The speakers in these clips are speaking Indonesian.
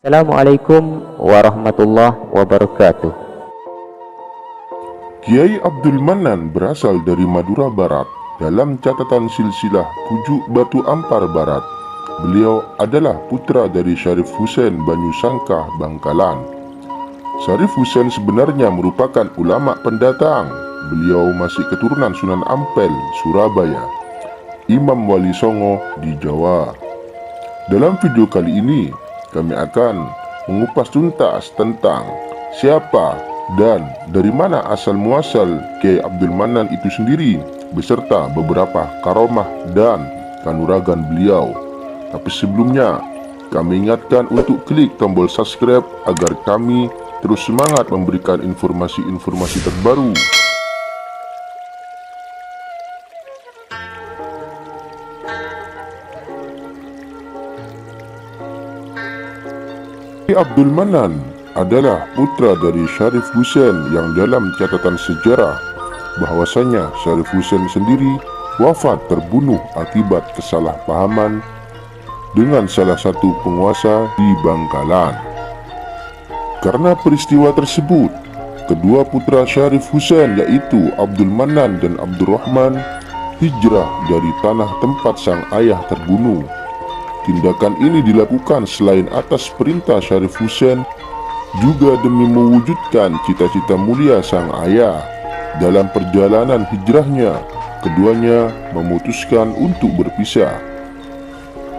Assalamualaikum warahmatullahi wabarakatuh. Kiai Abdul Manan berasal dari Madura Barat. Dalam catatan silsilah Pujuk Batu Ampar Barat, beliau adalah putra dari Syarif Husain Banyu Sangkah Bangkalan. Syarif Husain sebenarnya merupakan ulama pendatang. Beliau masih keturunan Sunan Ampel, Surabaya, Imam Wali Songo di Jawa. Dalam video kali ini, kami akan mengupas tuntas tentang siapa dan dari mana asal muasal Kiai Abdul Manan itu sendiri, beserta beberapa karomah dan kanuragan beliau. Tapi sebelumnya, kami ingatkan untuk klik tombol subscribe agar kami terus semangat memberikan informasi-informasi terbaru. Kiai Abdul Manan adalah putra dari Syarif Husain yang dalam catatan sejarah bahwasanya Syarif Husain sendiri wafat terbunuh akibat kesalahpahaman dengan salah satu penguasa di Bangkalan. Karena peristiwa tersebut, kedua putra Syarif Husain yaitu Abdul Manan dan Abdurrahman hijrah dari tanah tempat sang ayah terbunuh. Tindakan ini dilakukan selain atas perintah Syarif Husain, juga demi mewujudkan cita-cita mulia sang ayah. Dalam perjalanan hijrahnya, keduanya memutuskan untuk berpisah.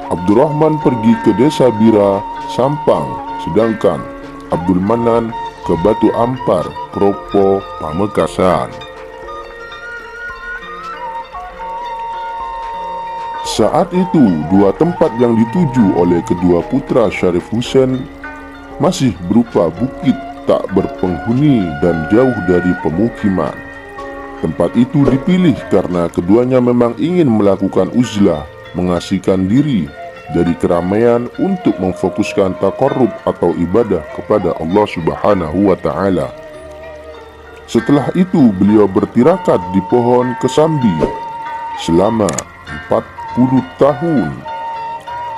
Abdurrahman pergi ke desa Bira, Sampang, sedangkan Abdul Manan ke Batu Ampar, Kropo, Pamekasan. Saat itu, dua tempat yang dituju oleh kedua putra Syarif Husain masih berupa bukit tak berpenghuni dan jauh dari pemukiman. Tempat itu dipilih karena keduanya memang ingin melakukan uzlah, mengasihkan diri dari keramaian untuk memfokuskan taqarrub atau ibadah kepada Allah Subhanahu wa Ta'ala. Setelah itu, beliau bertirakat di pohon kesambi selama 40 tahun.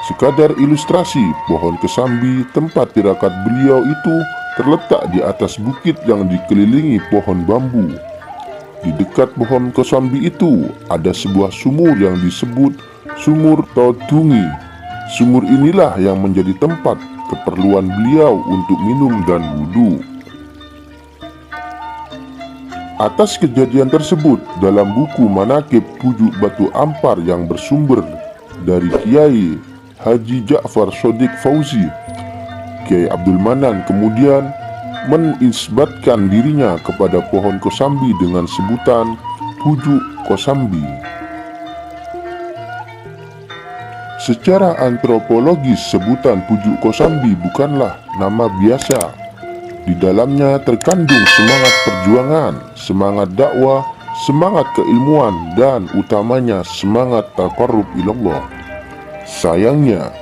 Sekadar ilustrasi, pohon kesambi tempat tirakat beliau itu terletak di atas bukit yang dikelilingi pohon bambu. Di dekat pohon kesambi itu ada sebuah sumur yang disebut Sumur Todungi. Sumur inilah yang menjadi tempat keperluan beliau untuk minum dan wudhu. Atas kejadian tersebut, dalam buku Manaqib Pujuk Batu Ampar yang bersumber dari Kiai Haji Ja'far Shodiq Fauzi, Kiai Abdul Manan kemudian menisbatkan dirinya kepada pohon kosambi dengan sebutan Pujuk Kosambi. Secara antropologis, sebutan Pujuk Kosambi bukanlah nama biasa. Di dalamnya terkandung semangat perjuangan, semangat dakwah, semangat keilmuan, dan utamanya semangat taqarrub ilallah. Sayangnya,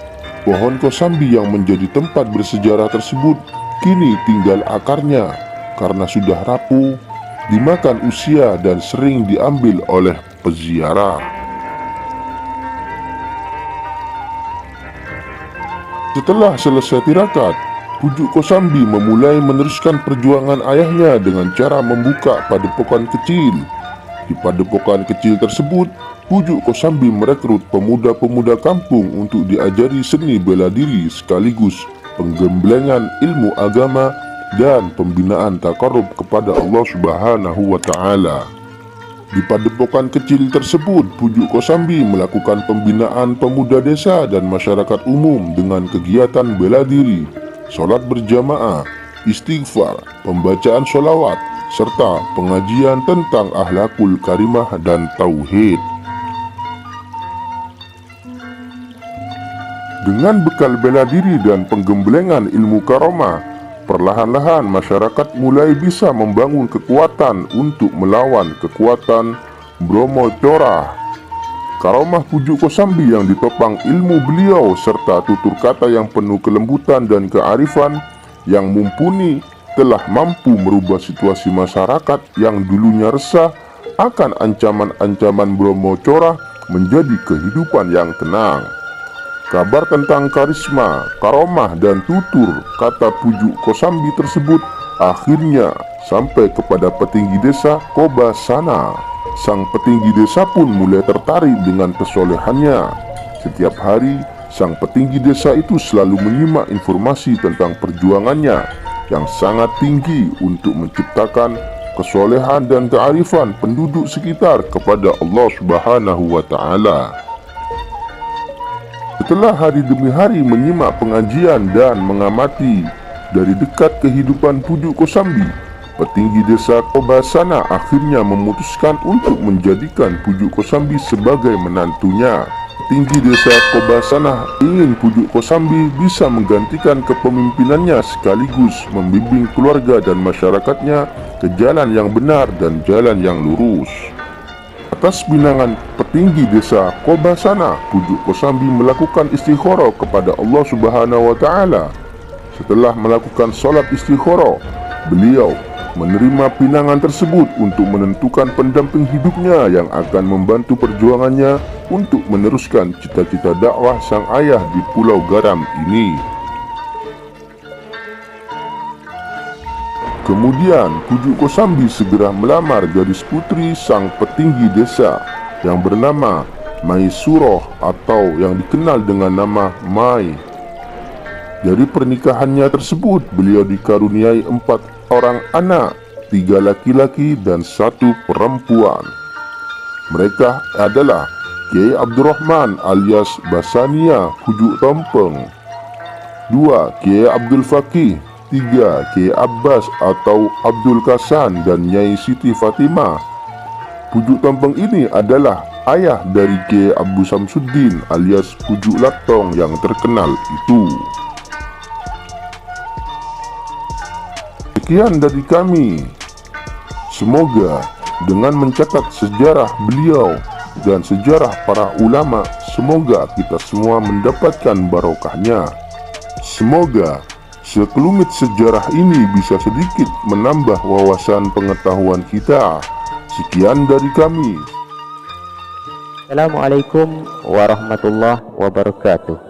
pohon kosambi yang menjadi tempat bersejarah tersebut kini tinggal akarnya karena sudah rapuh, dimakan usia, dan sering diambil oleh peziarah. Setelah selesai tirakat, Pujuk Kosambi memulai meneruskan perjuangan ayahnya dengan cara membuka padepokan kecil. Di padepokan kecil tersebut, Pujuk Kosambi merekrut pemuda-pemuda kampung untuk diajari seni bela diri sekaligus penggemblengan ilmu agama dan pembinaan taqarrub kepada Allah Subhanahu wa Ta'ala. Di padepokan kecil tersebut, Pujuk Kosambi melakukan pembinaan pemuda desa dan masyarakat umum dengan kegiatan bela diri, sholat berjamaah, istighfar, pembacaan sholawat, serta pengajian tentang akhlakul karimah dan tauhid. Dengan bekal bela diri dan penggemblengan ilmu karomah, perlahan-lahan masyarakat mulai bisa membangun kekuatan untuk melawan kekuatan Bromo Corah. Karomah Pujuk Kosambi yang ditopang ilmu beliau serta tutur kata yang penuh kelembutan dan kearifan yang mumpuni telah mampu merubah situasi masyarakat yang dulunya resah akan ancaman-ancaman Bromo Corah menjadi kehidupan yang tenang. Kabar tentang karisma, karomah, dan tutur kata Pujuk Kosambi tersebut akhirnya sampai kepada petinggi desa Kobasana. Sang petinggi desa pun mulai tertarik dengan kesolehannya. Setiap hari, sang petinggi desa itu selalu menyimak informasi tentang perjuangannya yang sangat tinggi untuk menciptakan kesolehan dan kearifan penduduk sekitar kepada Allah Subhanahu wa Ta'ala. Setelah hari demi hari menyimak pengajian dan mengamati dari dekat kehidupan Pujuk Kosambi, petinggi desa Kobasana akhirnya memutuskan untuk menjadikan Pujuk Kosambi sebagai menantunya. Petinggi desa Kobasana ingin Pujuk Kosambi bisa menggantikan kepemimpinannya sekaligus membimbing keluarga dan masyarakatnya ke jalan yang benar dan jalan yang lurus. Atas pinangan petinggi desa Kobasana, Pujuk Kosambi melakukan istikharah kepada Allah Subhanahu wa Ta'ala. Setelah melakukan sholat istikharah, beliau menerima pinangan tersebut untuk menentukan pendamping hidupnya yang akan membantu perjuangannya untuk meneruskan cita-cita dakwah sang ayah di Pulau Garam ini. Kemudian Pujuk Kosambi segera melamar gadis putri sang petinggi desa yang bernama Mai Suroh atau yang dikenal dengan nama Mai. Dari pernikahannya tersebut beliau dikaruniai 4 orang anak, 3 laki-laki dan 1 perempuan. Mereka adalah Kiai Abdurrahman alias Basania Pujuk Tompeng, 2 Kiai Abdul Fakih, 3 Kiai Abbas atau Abdul Kasan dan Nyai Siti Fatimah. Pujuk Tompeng ini adalah ayah dari Kiai Abu Samsuddin alias Pujuk Latong yang terkenal itu. Sekian dari kami. Semoga dengan mencatat sejarah beliau dan sejarah para ulama, semoga kita semua mendapatkan barokahnya. Semoga sekelumit sejarah ini bisa sedikit menambah wawasan pengetahuan kita. Sekian dari kami. Assalamualaikum warahmatullahi wabarakatuh.